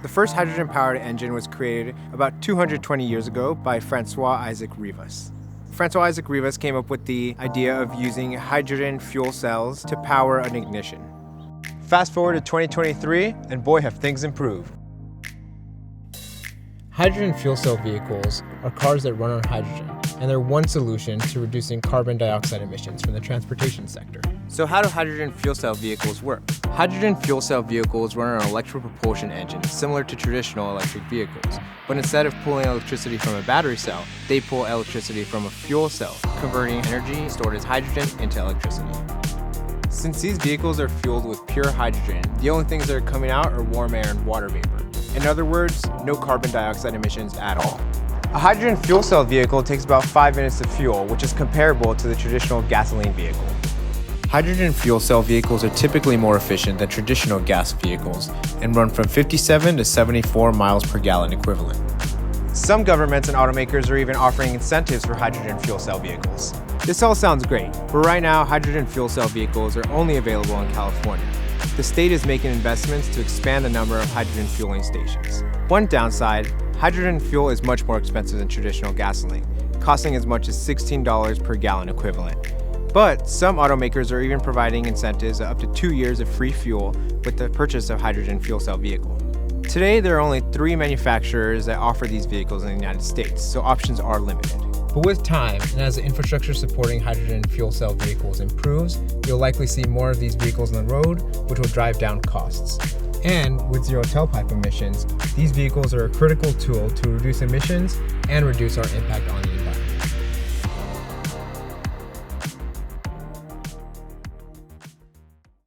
The first hydrogen-powered engine was created about 220 years ago by Francois Isaac Rivas. Francois Isaac Rivas came up with the idea of using hydrogen fuel cells to power an ignition. Fast forward to 2023, and boy have things improved. Hydrogen fuel cell vehicles are cars that run on hydrogen, and they're one solution to reducing carbon dioxide emissions from the transportation sector. So how do hydrogen fuel cell vehicles work? Hydrogen fuel cell vehicles run on an electric propulsion engine similar to traditional electric vehicles, but instead of pulling electricity from a battery cell, they pull electricity from a fuel cell, converting energy stored as hydrogen into electricity. Since these vehicles are fueled with pure hydrogen, the only things that are coming out are warm air and water vapor. In other words, no carbon dioxide emissions at all. A hydrogen fuel cell vehicle takes about 5 minutes to fuel, which is comparable to the traditional gasoline vehicle. Hydrogen fuel cell vehicles are typically more efficient than traditional gas vehicles and run from 57 to 74 miles per gallon equivalent. Some governments and automakers are even offering incentives for hydrogen fuel cell vehicles. This all sounds great, but right now hydrogen fuel cell vehicles are only available in California. The state is making investments to expand the number of hydrogen fueling stations. One downside, hydrogen fuel is much more expensive than traditional gasoline, costing as much as $16 per gallon equivalent. But some automakers are even providing incentives of up to 2 years of free fuel with the purchase of hydrogen fuel cell vehicle. Today, there are only 3 manufacturers that offer these vehicles in the United States, so options are limited. But with time, and as the infrastructure supporting hydrogen fuel cell vehicles improves, you'll likely see more of these vehicles on the road, which will drive down costs. And with zero tailpipe emissions, these vehicles are a critical tool to reduce emissions and reduce our impact on the